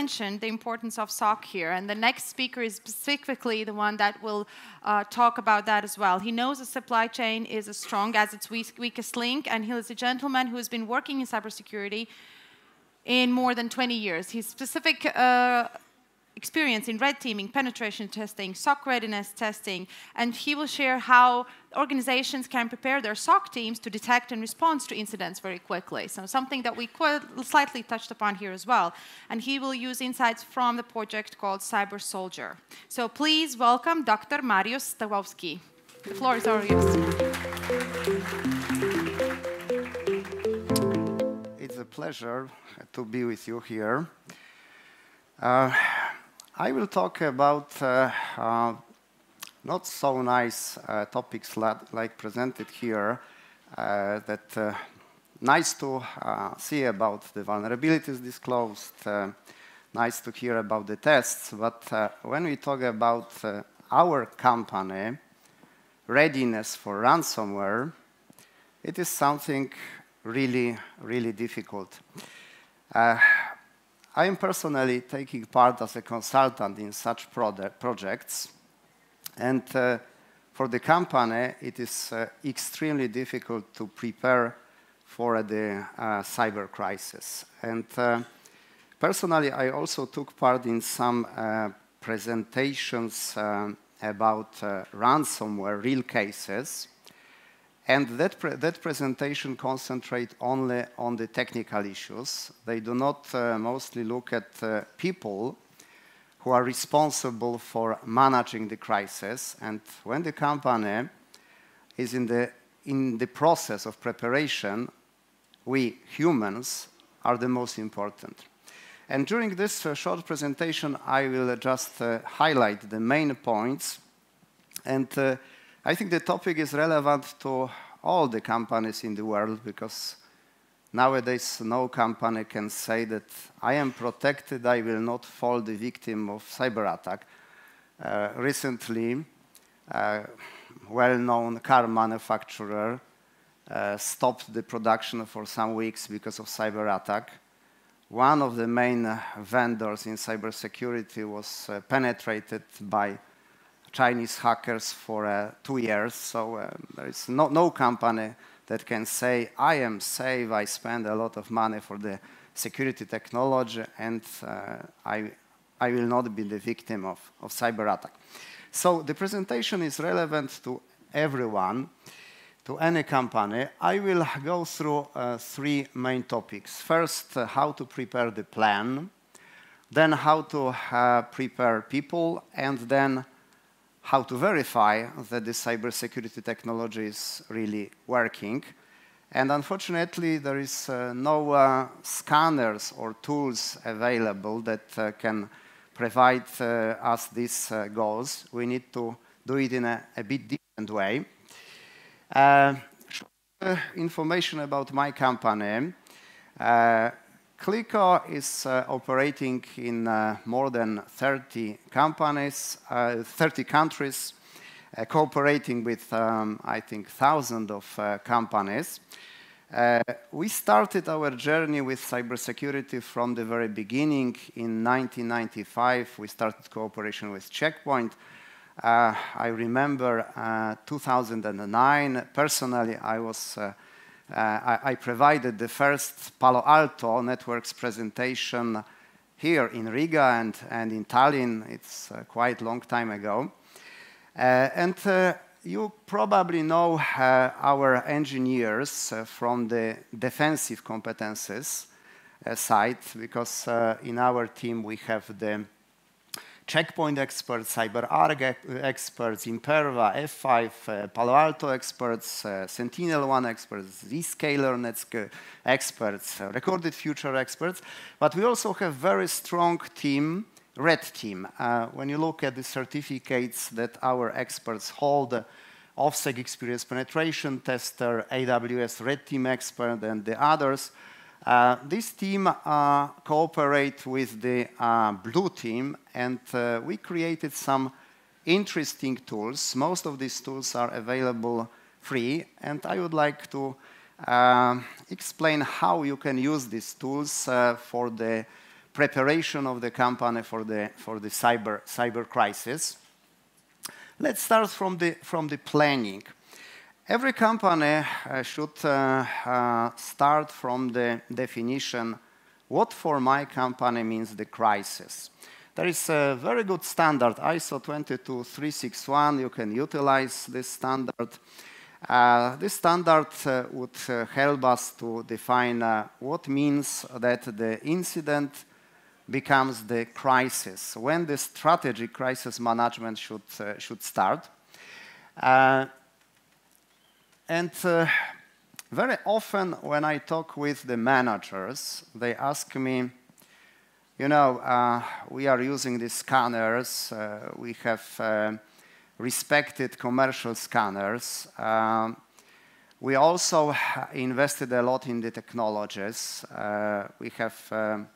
mentioned the importance of SOC here, and the next speaker is specifically the one that will talk about that as well. He knows the supply chain is as strong as its weakest link, and he is a gentleman who has been working in cybersecurity in more than 20 years. His specific experience in red teaming, penetration testing, SOC readiness testing, and he will share how organizations can prepare their SOC teams to detect and respond to incidents very quickly. So something that we slightly touched upon here as well. And he will use insights from the project called Cyber Soldier. So please welcome Dr. Mariusz Stawowski. The floor is all yours. It's a pleasure to be with you here. I will talk about not so nice topics like presented here, that nice to see about the vulnerabilities disclosed, nice to hear about the tests, but when we talk about our company, readiness for ransomware, it is something really, really difficult. I am personally taking part as a consultant in such projects, and for the company it is extremely difficult to prepare for the cyber crisis. And personally I also took part in some presentations about ransomware, real cases, and that presentation concentrates only on the technical issues. They do not mostly look at people who are responsible for managing the crisis. And when the company is in the process of preparation, we humans are the most important. And during this short presentation, I will just highlight the main points. And I think the topic is relevant to all the companies in the world, because nowadays no company can say that I am protected, I will not fall the victim of cyber attack. Recently, well-known car manufacturer stopped the production for some weeks because of cyber attack. One of the main vendors in cybersecurity was penetrated by Chinese hackers for 2 years, so there is no company that can say, I am safe, I spend a lot of money for the security technology, and I will not be the victim of cyber attack. So the presentation is relevant to everyone, to any company. I will go through 3 main topics. First, how to prepare the plan, then how to prepare people, and then how to verify that the cybersecurity technology is really working. And unfortunately, there is no scanners or tools available that can provide us these goals. We need to do it in a bit different way. Information about my company. CLICO is operating in more than 30 countries, cooperating with, I think, thousands of companies. We started our journey with cybersecurity from the very beginning. In 1995, we started cooperation with Check Point. I remember 2009. Personally, I provided the first Palo Alto networks presentation here in Riga and in Tallinn. It's quite a long time ago. You probably know our engineers from the defensive competences side, because in our team we have the Checkpoint experts, Cyberattack experts, Imperva, F5, Palo Alto experts, Sentinel-1 experts, Zscaler experts, Recorded Future experts. But we also have very strong team, red team. When you look at the certificates that our experts hold, OffSec Experience Penetration Tester, AWS Red Team Expert, and the others, this team cooperate with the blue team, and we created some interesting tools. Most of these tools are available free, and I would like to explain how you can use these tools for the preparation of the company for the cyber crisis. Let's start from the planning. Every company should start from the definition, what for my company means the crisis. There is a very good standard, ISO 22361. You can utilize this standard. This standard would help us to define what means that the incident becomes the crisis, when the strategic crisis management should start. Very often when I talk with the managers, they ask me, you know, we are using these scanners, we have respected commercial scanners. We also invested a lot in the technologies. We have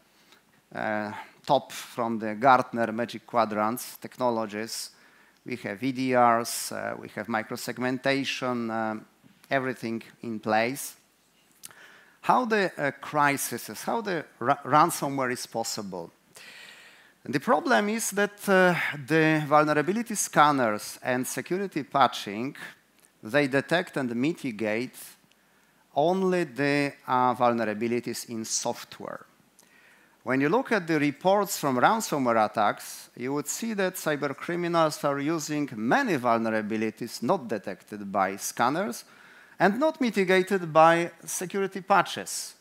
top from the Gartner Magic Quadrants technologies. We have EDRs, we have microsegmentation, everything in place. How the crisis, how the ransomware is possible. The problem is that the vulnerability scanners and security patching, they detect and mitigate only the vulnerabilities in software. When you look at the reports from ransomware attacks, you would see that cybercriminals are using many vulnerabilities not detected by scanners and not mitigated by security patches.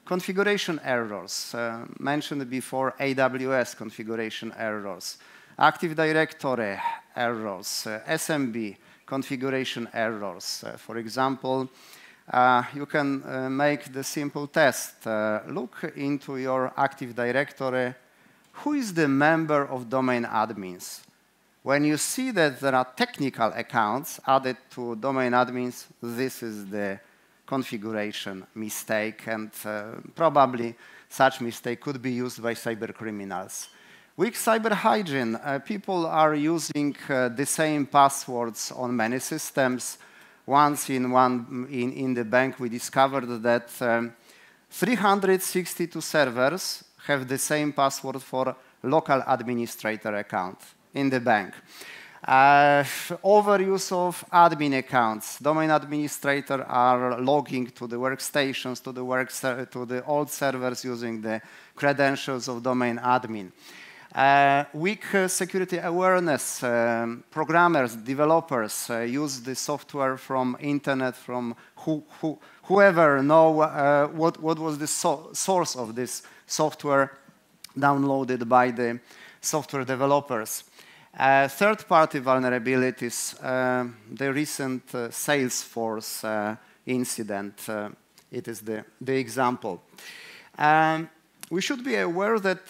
Configuration errors, mentioned before, AWS configuration errors, Active Directory errors, SMB configuration errors. For example, you can make the simple test. Look into your Active Directory. Who is the member of domain admins? When you see that there are technical accounts added to domain admins, this is the configuration mistake, and probably such mistake could be used by cybercriminals. Weak cyber hygiene. People are using the same passwords on many systems. Once in the bank, we discovered that 362 servers have the same password for local administrator account in the bank. Overuse of admin accounts. Domain administrators are logging to the workstations, to the old servers using the credentials of domain admin. Weak security awareness. Programmers, developers use the software from internet, from whoever know what was the source of this software downloaded by the software developers. Third-party vulnerabilities, the recent Salesforce incident, it is the example. We should be aware that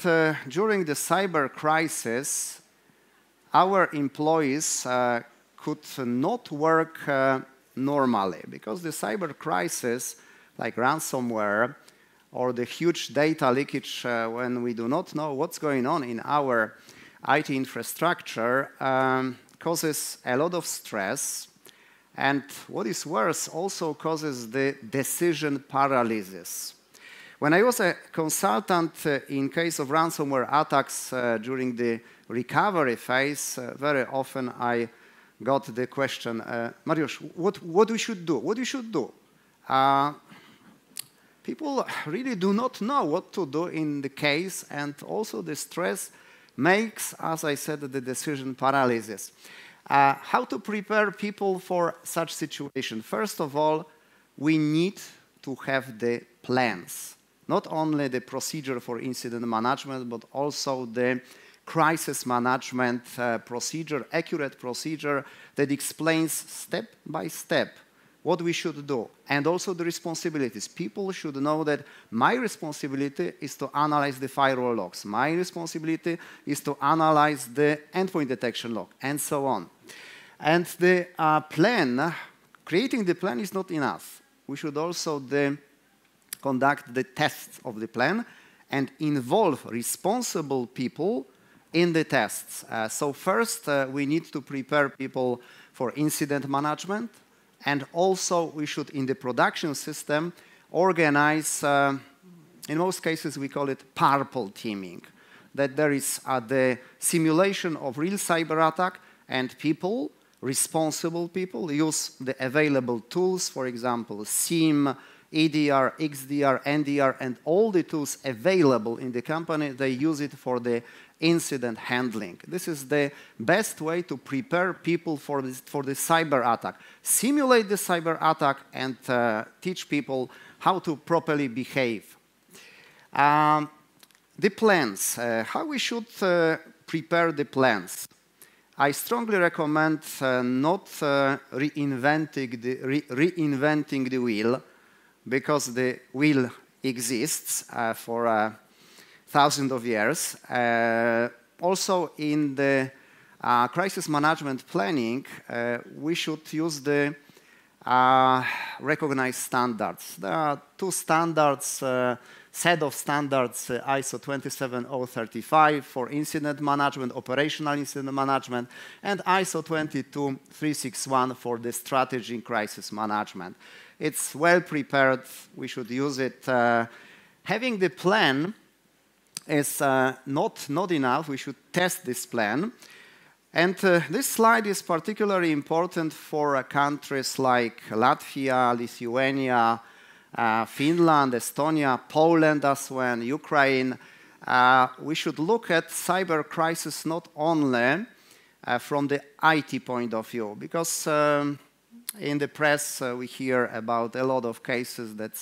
during the cyber crisis, our employees could not work normally, because the cyber crisis, like ransomware or the huge data leakage when we do not know what's going on in our IT infrastructure, causes a lot of stress, and what is worse, also causes the decision paralysis. When I was a consultant in case of ransomware attacks during the recovery phase, very often I got the question, Mariusz, what we should do? What we should do? People really do not know what to do in the case, and also the stress makes, as I said, the decision paralysis. How to prepare people for such situation? First of all, we need to have the plans. Not only the procedure for incident management, but also the crisis management procedure, accurate procedure that explains step by step what we should do, and also the responsibilities. People should know that my responsibility is to analyze the firewall logs. My responsibility is to analyze the endpoint detection log, and so on. And the plan, creating the plan is not enough. We should also conduct the tests of the plan and involve responsible people in the tests. So first, we need to prepare people for incident management, and also we should, in the production system, organize In most cases, we call it purple teaming, that there is the simulation of real cyber attack, and people, responsible people, use the available tools, for example, SIEM, EDR, XDR, NDR, and all the tools available in the company, they use it for the incident handling. This is the best way to prepare people for the cyber attack. Simulate the cyber attack and teach people how to properly behave. The plans, how we should prepare the plans. I strongly recommend not reinventing the wheel, because the wheel exists for thousands of years. Also, in the crisis management planning, we should use the recognized standards. There are two standards, set of standards, ISO 27035 for incident management, operational incident management, and ISO 22361 for the strategy in crisis management. It's well prepared. We should use it. Having the plan is not enough. We should test this plan. And this slide is particularly important for countries like Latvia, Lithuania, Finland, Estonia, Poland as well, Ukraine. We should look at cyber crisis not only from the IT point of view, because in the press we hear about a lot of cases that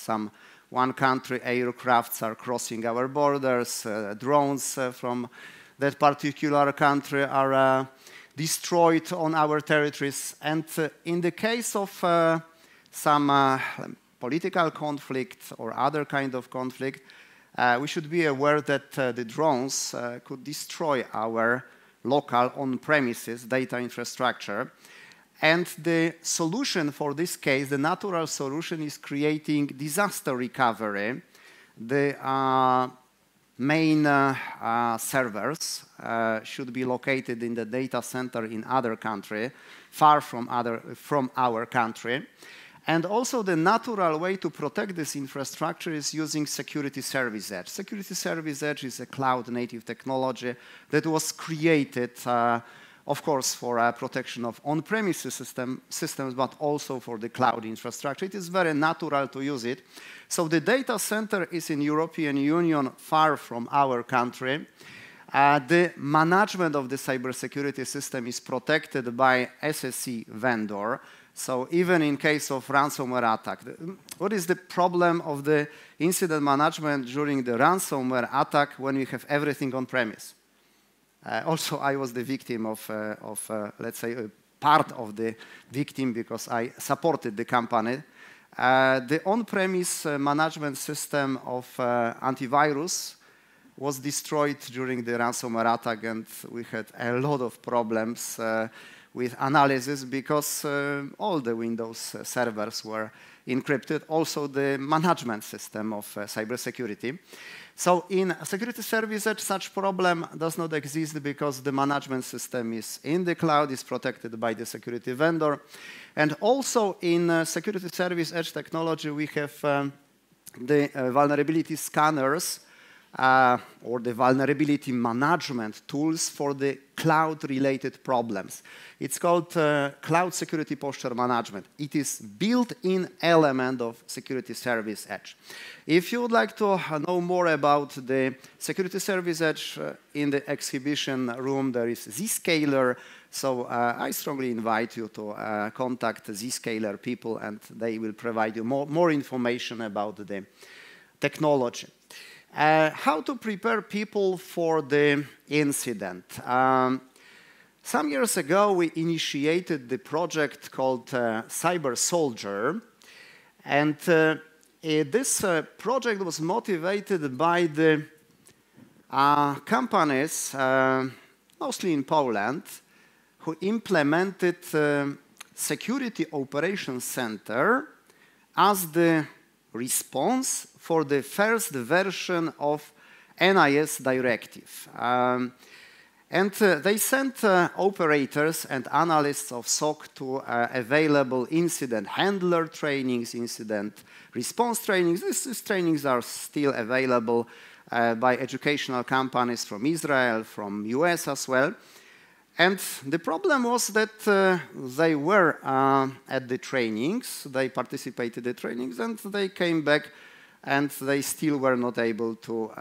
one country aircrafts are crossing our borders, drones from that particular country are destroyed on our territories. And in the case of some political conflict or other kind of conflict, we should be aware that the drones could destroy our local on-premises data infrastructure. And the solution for this case, the natural solution, is creating disaster recovery. The main servers should be located in the data center in other country, far from our country. And also the natural way to protect this infrastructure is using Security Service Edge. Security Service Edge is a cloud-native technology that was created of course, for protection of on-premises systems, but also for the cloud infrastructure. It is very natural to use it. So the data center is in European Union, far from our country. The management of the cybersecurity system is protected by SSE vendor. So even in case of ransomware attack, what is the problem of the incident management during the ransomware attack when we have everything on premise? Also, I was the victim of let's say, a part of the victim because I supported the company. The on-premise management system of antivirus was destroyed during the ransomware attack, and we had a lot of problems with analysis because all the Windows servers were encrypted, also the management system of cybersecurity. So in Security Service Edge, such problem does not exist because the management system is in the cloud, is protected by the security vendor. And also in Security Service Edge technology, we have the vulnerability scanners or the vulnerability management tools for the cloud-related problems. It's called Cloud Security Posture Management. It is built-in element of Security Service Edge. If you would like to know more about the Security Service Edge, in the exhibition room there is Zscaler. So I strongly invite you to contact Zscaler people, and they will provide you more information about the technology. How to prepare people for the incident. Some years ago, we initiated the project called Cyber Soldier. And this project was motivated by the companies, mostly in Poland, who implemented Security Operations Center as the response for the first version of NIS directive. And they sent operators and analysts of SOC to available incident handler trainings, incident response trainings. These trainings are still available by educational companies from Israel, from US as well. And the problem was that they were at the trainings, they participated in the trainings, and they came back and they still were not able to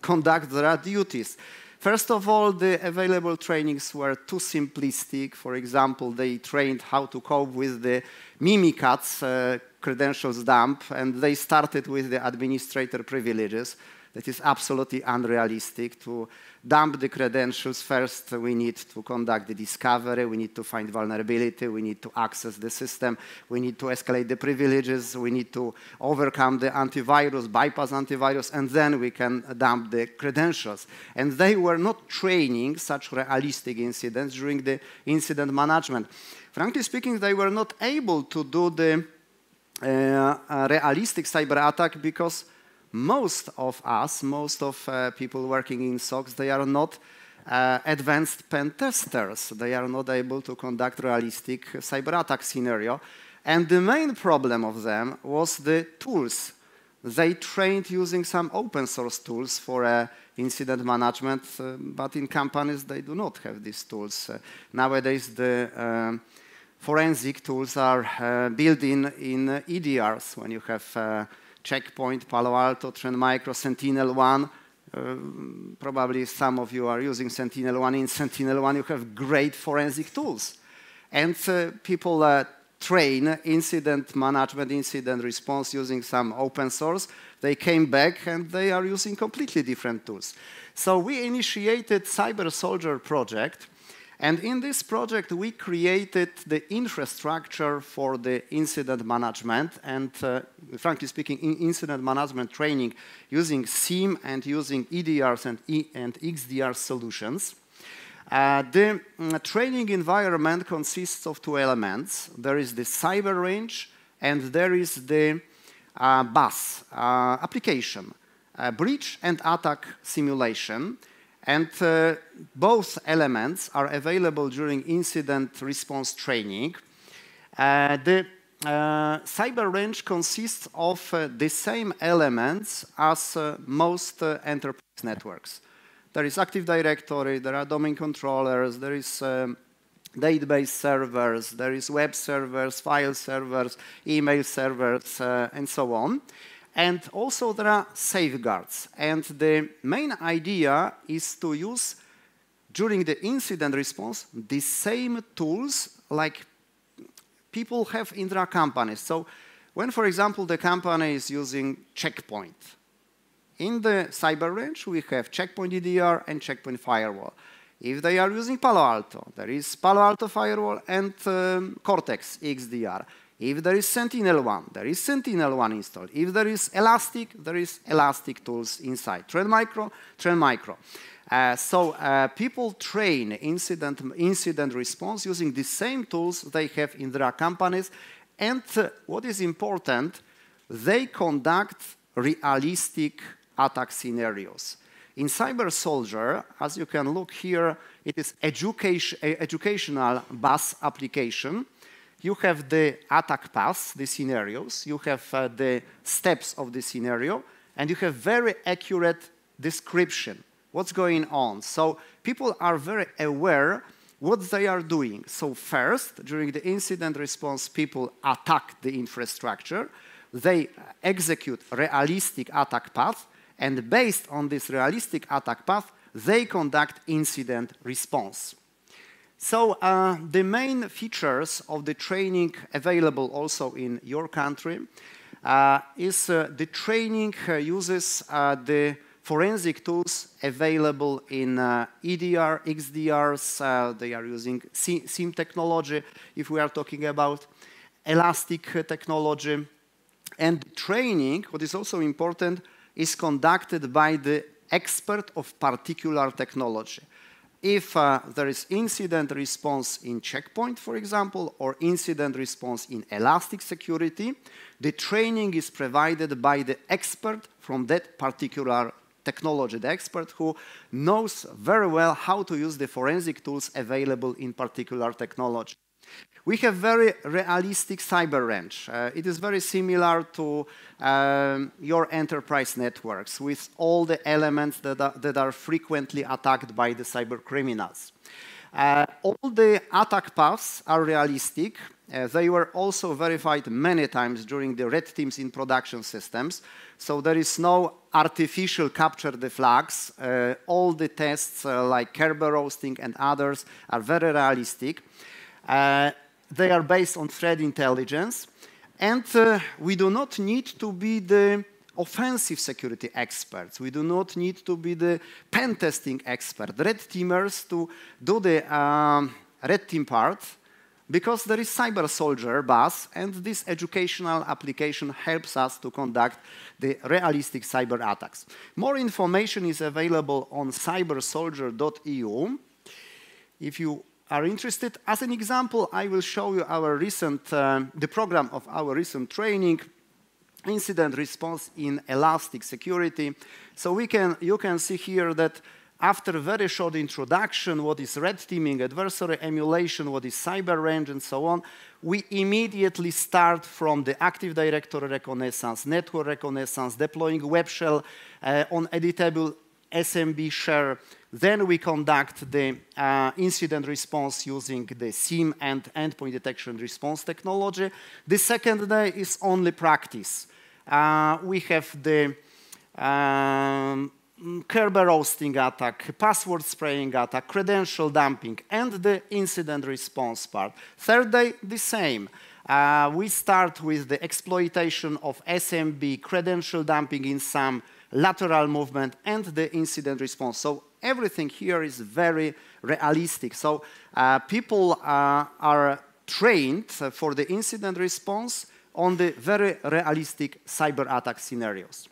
conduct their duties. First of all, the available trainings were too simplistic. For example, they trained how to cope with the Mimikatz credentials dump, and they started with the administrator privileges. That is absolutely unrealistic. To dump the credentials, first we need to conduct the discovery, we need to find vulnerability, we need to access the system, we need to escalate the privileges, we need to overcome the antivirus, bypass antivirus, and then we can dump the credentials. And they were not training such realistic incidents during the incident management. Frankly speaking, they were not able to do the realistic cyber attack because most of us, most of people working in SOCs, they are not advanced pen testers. They are not able to conduct realistic cyber attack scenario. And the main problem of them was the tools. They trained using some open source tools for incident management, but in companies they do not have these tools. Nowadays the forensic tools are built in EDRs when you have Checkpoint, Palo Alto, Trend Micro, Sentinel-1. Probably some of you are using Sentinel-1. In Sentinel-1 you have great forensic tools. And people train incident management, incident response using some open source. They came back and they are using completely different tools. So we initiated Cyber Soldier project. And in this project, we created the infrastructure for the incident management and, frankly speaking, incident management training using SIEM and using EDRs and XDR solutions. The training environment consists of two elements. There is the cyber range and there is the BAS application, breach and attack simulation. And both elements are available during incident response training. The cyber range consists of the same elements as most enterprise networks. There is Active Directory, there are domain controllers, there is database servers, there is web servers, file servers, email servers, and so on. And also there are safeguards. And the main idea is to use, during the incident response, the same tools like people have in their companies. So when, for example, the company is using Checkpoint, in the cyber range, we have Checkpoint EDR and Checkpoint Firewall. If they are using Palo Alto, there is Palo Alto Firewall and Cortex XDR. If there is Sentinel-1, there is Sentinel-1 installed. If there is Elastic tools inside. Trend Micro, Trend Micro. So people train incident response using the same tools they have in their companies. And what is important, they conduct realistic attack scenarios. In Cyber Soldier, as you can look here, it is educational BAS application. You have the attack path, the scenarios, you have the steps of the scenario, and you have very accurate description, what's going on. So people are very aware what they are doing. So first, during the incident response, people attack the infrastructure, they execute realistic attack path, and based on this realistic attack path, they conduct incident response. So the main features of the training available also in your country is the training uses the forensic tools available in EDR, XDRs. They are using SIEM technology, if we are talking about Elastic technology. And training, what is also important, is conducted by the expert of particular technology. If there is incident response in Checkpoint, for example, or incident response in Elastic Security, the training is provided by the expert from that particular technology, the expert who knows very well how to use the forensic tools available in particular technology. We have very realistic cyber range. It is very similar to your enterprise networks with all the elements that are frequently attacked by the cyber criminals. All the attack paths are realistic. They were also verified many times during the red teams in production systems. So there is no artificial capture the flags. All the tests like Kerber roasting and others are very realistic. They are based on threat intelligence. And we do not need to be the offensive security experts. We do not need to be the pen testing expert, red teamers to do the red team part, because there is Cyber Soldier bus, and this educational application helps us to conduct the realistic cyber attacks. More information is available on cybersoldier.eu. If you are interested, as an example, I will show you our recent, the program of our recent training, incident response in elastic security. So you can see here that after a very short introduction, what is red teaming, adversary emulation, what is cyber range, and so on, we immediately start from the Active Directory reconnaissance, network reconnaissance, deploying web shell on editable SMB share. Then we conduct the incident response using the SIEM and endpoint detection response technology. The second day is only practice. We have the Kerber roasting attack, password spraying attack, credential dumping, and the incident response part. Third day, the same. We start with the exploitation of SMB, credential dumping in some lateral movement, and the incident response. So everything here is very realistic. So people are trained for the incident response on the very realistic cyber attack scenarios.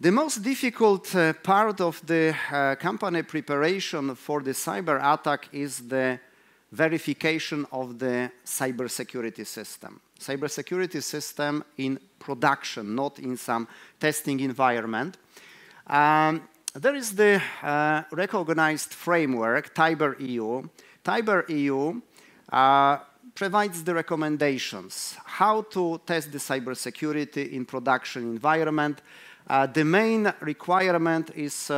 The most difficult part of the company preparation for the cyber attack is the verification of the cybersecurity system. Cybersecurity system in production, not in some testing environment. There is the recognized framework, Cyber.EU. Cyber.EU provides the recommendations how to test the cybersecurity in production environment. The main requirement is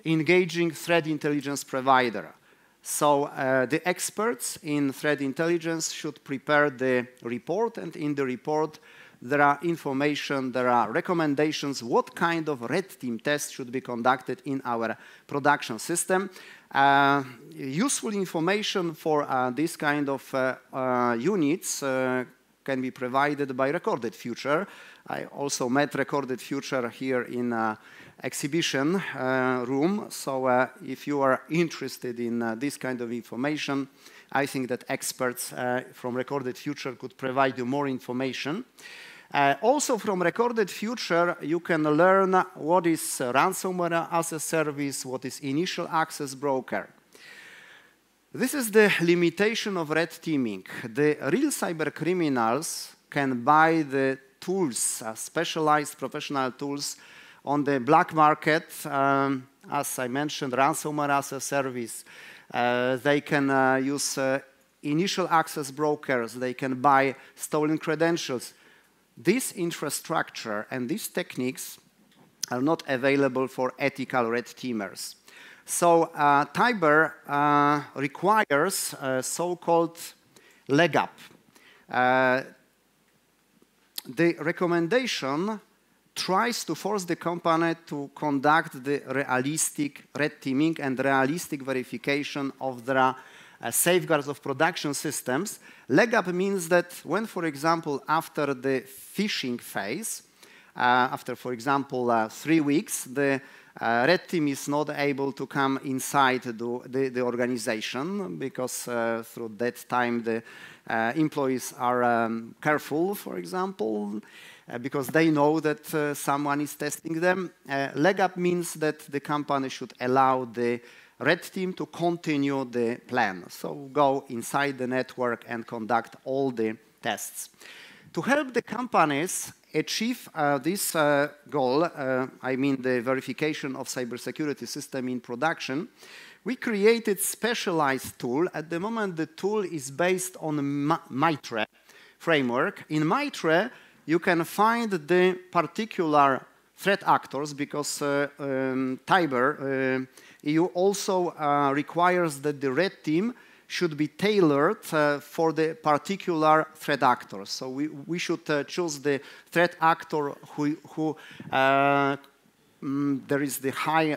engaging threat intelligence provider. So the experts in threat intelligence should prepare the report, and in the report there are information, there are recommendations what kind of red team tests should be conducted in our production system. Useful information for this kind of units can be provided by Recorded Future. I also met Recorded Future here in exhibition room. So if you are interested in this kind of information, I think that experts from Recorded Future could provide you more information. Also from Recorded Future, you can learn what is ransomware as a service, what is initial access broker. This is the limitation of red teaming. The real cyber criminals can buy the tools, specialized professional tools on the black market. As I mentioned, ransomware as a service. They can use initial access brokers. They can buy stolen credentials. This infrastructure and these techniques are not available for ethical red teamers. So Cyber requires so-called leg up. The recommendation tries to force the company to conduct the realistic red teaming and realistic verification of the safeguards of production systems. Leg up means that when, for example, after the phishing phase, after, for example, 3 weeks, the red team is not able to come inside the organization because through that time the employees are careful, for example, because they know that someone is testing them. Leg up means that the company should allow the red team to continue the plan. So go inside the network and conduct all the tests. To help the companies achieve this goal, I mean the verification of cybersecurity system in production, we created specialized tool. At the moment, the tool is based on MITRE framework. In MITRE, you can find the particular threat actors because Tiber EU also requires that the red team should be tailored for the particular threat actor. So we should choose the threat actor who there is the high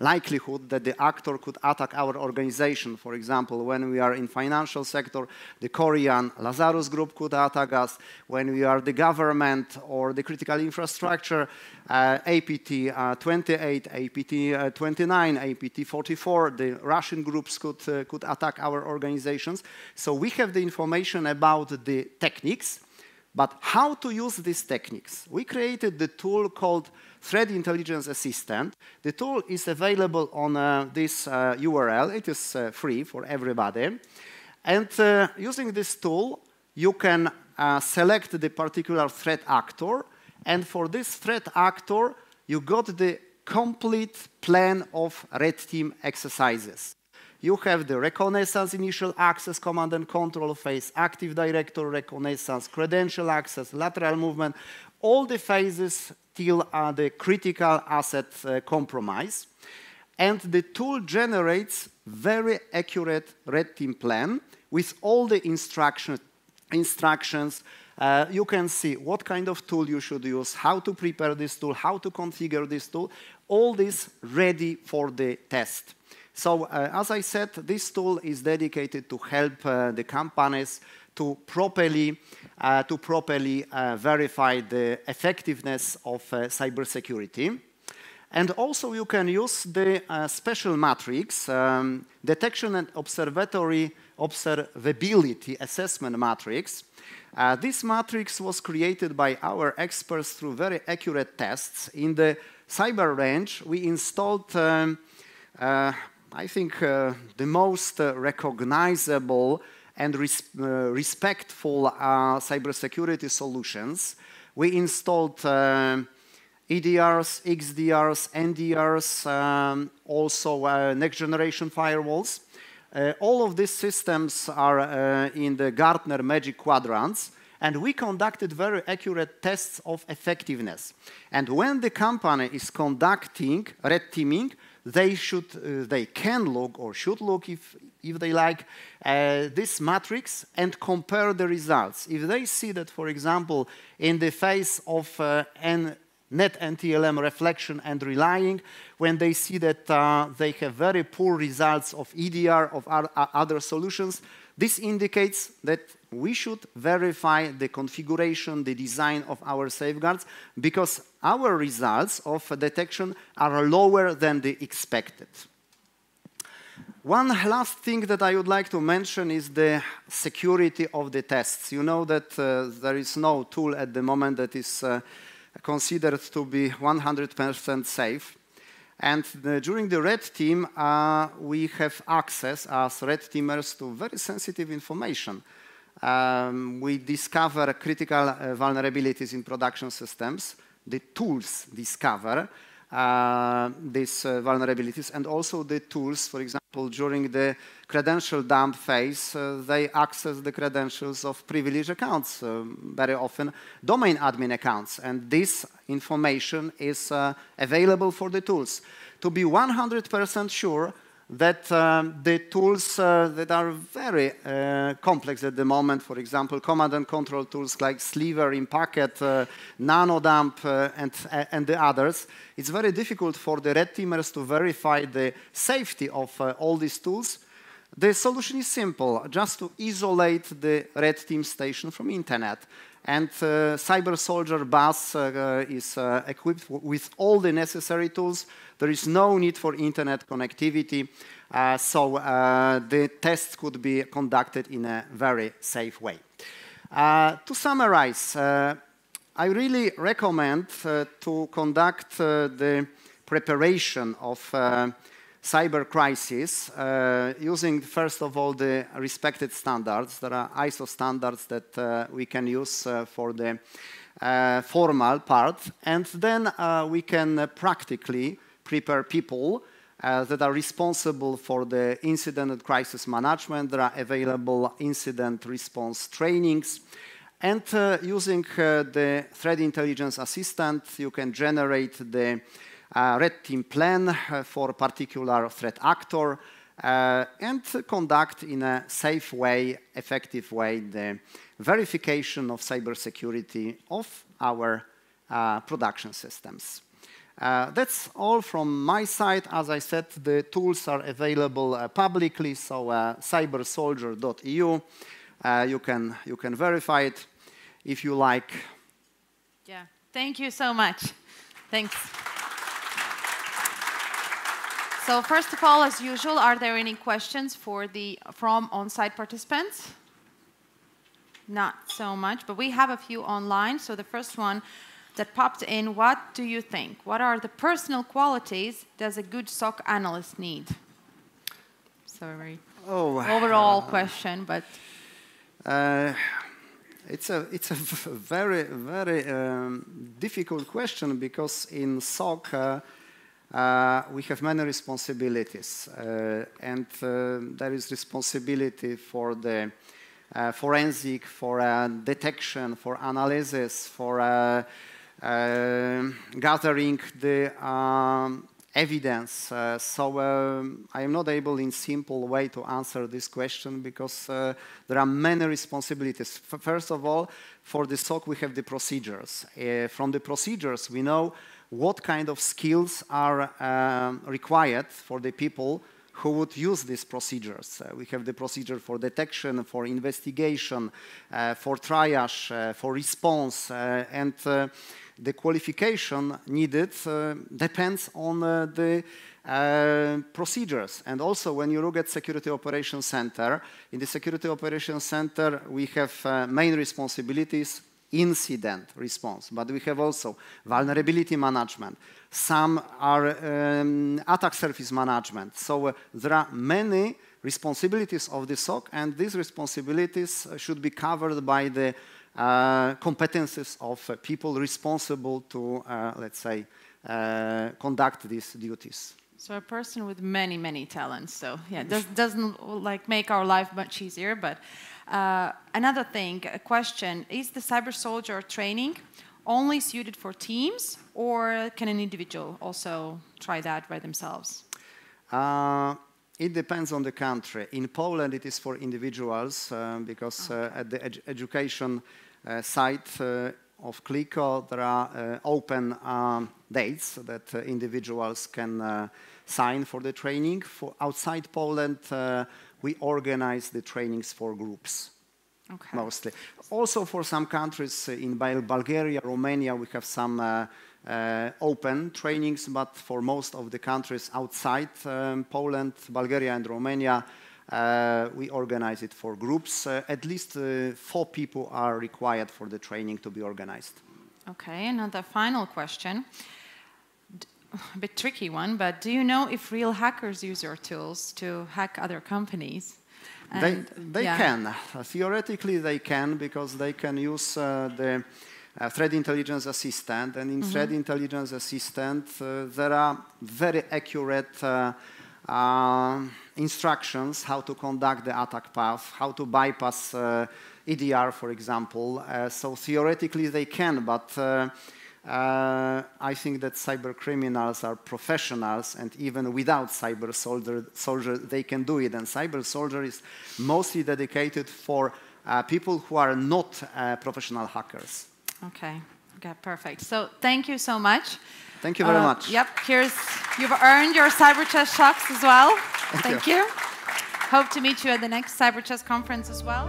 likelihood that the actor could attack our organization. For example, when we are in financial sector, the Korean Lazarus group could attack us. When we are the government or the critical infrastructure, APT 28, APT 29, APT 44, the Russian groups could attack our organizations. So we have the information about the techniques, but how to use these techniques. We created the tool called Threat Intelligence Assistant. The tool is available on this URL. It is free for everybody. And using this tool, you can select the particular threat actor. And for this threat actor, you got the complete plan of red team exercises. You have the reconnaissance, initial access, command and control phase, active directory reconnaissance, credential access, lateral movement, all the phases till the critical asset compromise. And the tool generates very accurate red team plan with all the instructions. You can see what kind of tool you should use, how to prepare this tool, how to configure this tool, all this ready for the test. So as I said, this tool is dedicated to help the companies to properly verify the effectiveness of cybersecurity. And also you can use the special matrix, detection and observability assessment matrix. This matrix was created by our experts through very accurate tests. In the cyber range, we installed I think the most recognizable and respectful cybersecurity solutions. We installed EDRs, XDRs, NDRs, also next generation firewalls. All of these systems are in the Gartner Magic Quadrants, and we conducted very accurate tests of effectiveness. And when the company is conducting red teaming, they can look or should look if they like this matrix and compare the results. If they see that, for example, in the face of net NTLM reflection and relying, when they see that they have very poor results of EDR, of other solutions, this indicates that we should verify the configuration, the design of our safeguards, because our results of detection are lower than the expected. One last thing that I would like to mention is the security of the tests. You know that there is no tool at the moment that is considered to be 100% safe. And during the red team, we have access as red teamers to very sensitive information. We discover critical vulnerabilities in production systems. The tools discover these vulnerabilities, and also the tools, for example, during the credential dump phase, they access the credentials of privileged accounts, very often domain admin accounts, and this information is available for the tools. To be 100% sure that the tools that are very complex at the moment, for example, command and control tools like Sliver, InPacket, NanoDump, and the others, it's very difficult for the red teamers to verify the safety of all these tools. The solution is simple, just to isolate the red team station from internet. And Cyber Soldier bus is equipped with all the necessary tools. There is no need for internet connectivity, so the tests could be conducted in a very safe way. To summarize, I really recommend to conduct the preparation of cyber crisis using, first of all, the respected standards. There are ISO standards that we can use for the formal part, and then we can practically prepare people that are responsible for the incident and crisis management. There are available incident response trainings. And using the threat intelligence assistant, you can generate the red team plan for a particular threat actor and conduct in a safe way, effective way, the verification of cybersecurity of our production systems. That's all from my side. As I said, the tools are available publicly, so cybersoldier.eu. You can verify it if you like. Yeah, thank you so much. Thanks. So first of all, as usual, are there any questions from on-site participants? Not so much, but we have a few online. So the first one that popped in, what do you think? What are the personal qualities does a good SOC analyst need? Sorry. Overall question, but it's a very, very difficult question, because in SOC we have many responsibilities, and there is responsibility for the forensic, for detection, for analysis, for gathering the evidence. So I am not able in simple way to answer this question, because there are many responsibilities. First of all, for the SOC we have the procedures. From the procedures we know what kind of skills are required for the people who would use these procedures. We have the procedure for detection, for investigation, for triage, for response, and the qualification needed depends on the procedures. And also, when you look at Security Operations Center, in the Security Operations Center we have main responsibilities: incident response, but we have also vulnerability management. Some are attack surface management. So there are many responsibilities of the SOC, and these responsibilities should be covered by the competences of people responsible to, let's say, conduct these duties. So a person with many, many talents. So yeah, doesn't like make our life much easier. But another thing, a question: is the cyber soldier training only suited for teams, or can an individual also try that by themselves? It depends on the country. In Poland, it is for individuals because at the education site of CLICO, there are open dates that individuals can sign for the training. For outside Poland, we organize the trainings for groups, mostly. Also for some countries in Bulgaria, Romania, we have some open trainings, but for most of the countries outside Poland, Bulgaria and Romania, we organize it for groups. At least 4 people are required for the training to be organized. Okay, another final question. A bit tricky one, but do you know if real hackers use your tools to hack other companies? They can. Theoretically, they can, because they can use the Threat Intelligence Assistant. And in Threat Intelligence Assistant, there are very accurate instructions how to conduct the attack path, how to bypass EDR, for example. So theoretically, they can, but I think that cyber criminals are professionals, and even without cyber soldier, they can do it. And cyber soldier is mostly dedicated for people who are not professional hackers. Okay, perfect. So thank you so much. Thank you very much. Yep, you've earned your CyberChess shocks as well. Thank you. Hope to meet you at the next CyberChess conference as well.